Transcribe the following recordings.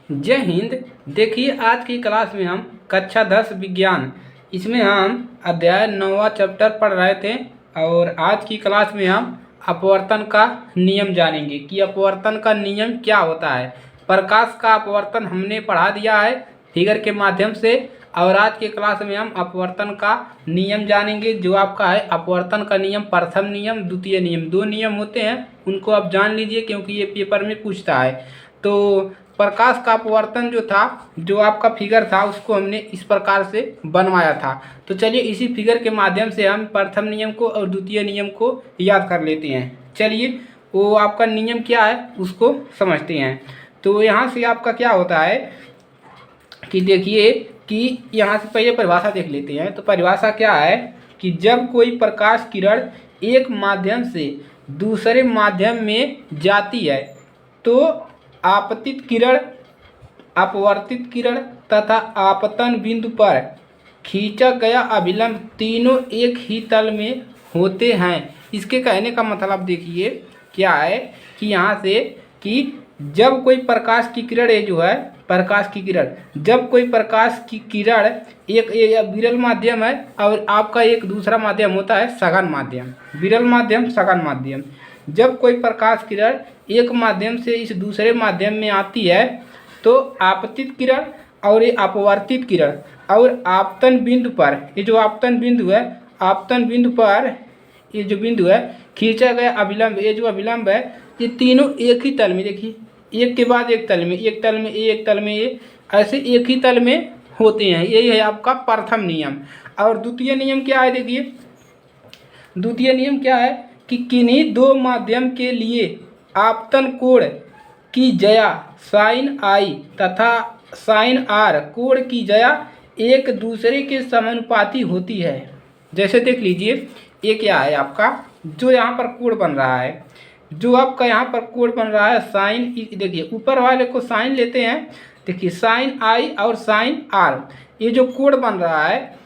जय हिंद। देखिए आज की क्लास में हम कक्षा 10 विज्ञान, इसमें हम अध्याय 9वां चैप्टर पढ़ रहे थे और आज की क्लास में हम अपवर्तन का नियम जानेंगे कि अपवर्तन का नियम क्या होता है। प्रकाश का अपवर्तन हमने पढ़ा दिया है फिगर के माध्यम से और आज के क्लास में हम अपवर्तन का नियम जानेंगे जो आपका है अपवर्तन का नियम, प्रथम नियम, द्वितीय नियम। दो नियम होते हैं, उनको आप जान लीजिए क्योंकि ये पेपर में पूछता है। तो प्रकाश का अपवर्तन जो था, जो आपका फिगर था, उसको हमने इस प्रकार से बनवाया था। तो चलिए इसी फिगर के माध्यम से हम प्रथम नियम को और द्वितीय नियम को याद कर लेते हैं। चलिए वो आपका नियम क्या है उसको समझते हैं। तो यहाँ से आपका क्या होता है कि देखिए कि यहाँ से पहले परिभाषा देख लेते हैं। तो परिभाषा क्या है कि जब कोई प्रकाश किरण एक माध्यम से दूसरे माध्यम में जाती है तो आपतित किरण, अपवर्तित किरण तथा आपतन बिंदु पर खींचा गया अभिलंब तीनों एक ही तल में होते हैं। इसके कहने का मतलब देखिए क्या है कि यहाँ से कि जब कोई प्रकाश की किरण है, जो है प्रकाश की किरण, जब कोई प्रकाश की किरण एक विरल माध्यम है और आपका एक दूसरा माध्यम होता है सघन माध्यम, विरल माध्यम, सघन माध्यम। जब कोई प्रकाश किरण एक माध्यम से इस दूसरे माध्यम में आती है तो आपतित किरण और ये अपवर्तित किरण और आपतन बिंदु पर, ये जो आपतन बिंदु है, आपतन बिंदु पर ये जो बिंदु है खींचा गया अभिलंब, ये जो अभिलंब है, ये तीनों एक ही तल में, देखिए एक के बाद एक तल में, एक तल में ए, एक तल में ए, ऐसे एक ही तल में होते हैं। यही है आपका प्रथम नियम। और द्वितीय नियम क्या है, देखिए द्वितीय नियम क्या है कि किन्हीं दो माध्यम के लिए आपतन कोण की जया साइन आई तथा साइन आर कोण की जया एक दूसरे के समानुपाती होती है। जैसे देख लीजिए ये क्या है आपका, जो यहाँ पर कोण बन रहा है, जो आपका यहाँ पर कोण बन रहा है साइन, देखिए ऊपर वाले को साइन लेते हैं, देखिए साइन आई और साइन आर, ये जो कोण बन रहा है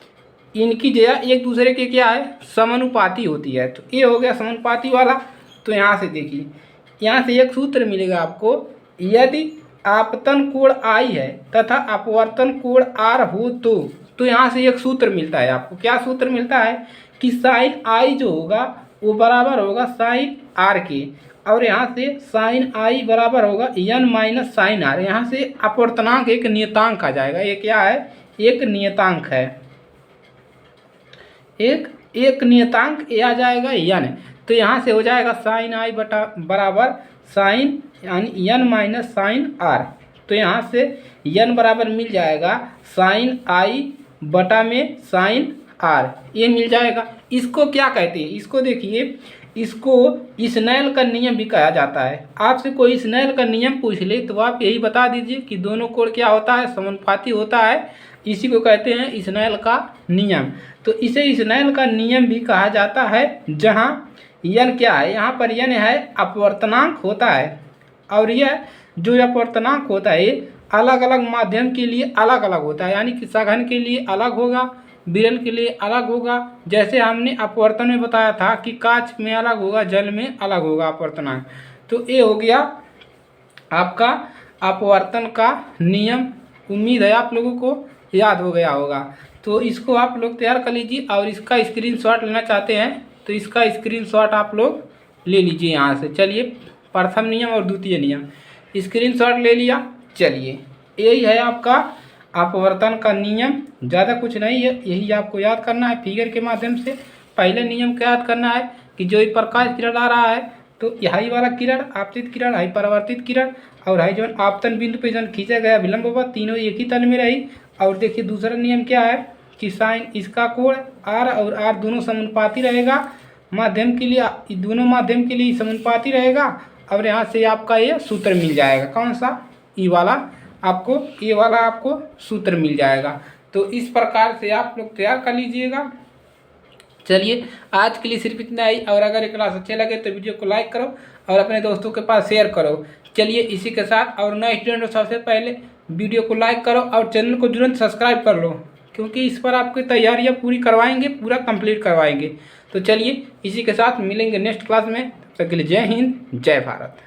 इनकी जया एक दूसरे के क्या है, समानुपाती होती है। तो ये हो गया समानुपाती वाला। तो यहाँ से देखिए, यहाँ से एक सूत्र मिलेगा आपको, यदि आपतन कोण आई है तथा अपवर्तन कोण आर हो तो यहाँ से एक सूत्र मिलता है आपको। क्या सूत्र मिलता है कि साइन आई जो होगा वो बराबर होगा साइन आर के, और यहाँ से साइन आई बराबर होगा एन माइनस साइन आर। यहाँ से अपवर्तनांक एक नियतांक आ जाएगा। ये क्या है, एक नियतांक है, एक नियतांक ये आ जाएगा एन। तो यहाँ से हो जाएगा साइन आई बटा बराबर साइन यानी एन माइनस साइन आर। तो यहाँ से एन बराबर मिल जाएगा साइन आई बटा में साइन आर, ये मिल जाएगा। इसको क्या कहते हैं, इसको देखिए, इसको स्नेल का नियम भी कहा जाता है। आपसे कोई स्नेल का नियम पूछ ले तो आप यही बता दीजिए कि दोनों कोण क्या होता है, समानुपाती होता है। इसी को कहते हैं स्नेल का नियम। तो इसे स्नेल का नियम भी कहा जाता है, जहाँ यन क्या है, यहाँ पर यन है अपवर्तनांक होता है और यह जो अपवर्तनांक होता है अलग अलग माध्यम के लिए अलग अलग होता है, यानी कि सघन के लिए अलग होगा, विरल के लिए अलग होगा। जैसे हमने अपवर्तन में बताया था कि कांच में अलग होगा, जल में अलग होगा अपवर्तनांक। तो ये हो गया आपका अपवर्तन का नियम। उम्मीद है आप लोगों को याद हो गया होगा। तो इसको आप लोग तैयार कर लीजिए और इसका स्क्रीनशॉट लेना चाहते हैं तो इसका स्क्रीनशॉट आप लोग ले लीजिए यहाँ से। चलिए प्रथम नियम और द्वितीय नियम स्क्रीनशॉट ले लिया। चलिए यही है आपका अपवर्तन का नियम, ज़्यादा कुछ नहीं है, यही आपको याद करना है फिगर के माध्यम से। पहले नियम क्या याद करना है कि जो प्रकाश किरण आ रहा है तो यही वाला किरण आपतित किरण, है परावर्तित किरण और है जो आपतन बिंदु पे जो खींचा गया विलंब होगा, तीनों एक ही तल में रही। और देखिए दूसरा नियम क्या है कि साइन इसका कोण आर और आर दोनों समानुपाती रहेगा, माध्यम के लिए दोनों माध्यम के लिए समानुपाती रहेगा। और यहाँ से आपका ये सूत्र मिल जाएगा, कौन सा, ई वाला, आपको ये वाला आपको सूत्र मिल जाएगा। तो इस प्रकार से आप लोग तैयार कर लीजिएगा। चलिए आज के लिए सिर्फ इतना ही, और अगर ये क्लास अच्छे लगे तो वीडियो को लाइक करो और अपने दोस्तों के पास शेयर करो। चलिए इसी के साथ, और नए स्टूडेंट सबसे पहले वीडियो को लाइक करो और चैनल को तुरंत सब्सक्राइब कर लो, क्योंकि इस पर आपकी तैयारियां पूरी करवाएंगे, पूरा कंप्लीट करवाएंगे। तो चलिए इसी के साथ मिलेंगे नेक्स्ट क्लास में। तब तक के लिए जय हिंद, जय भारत।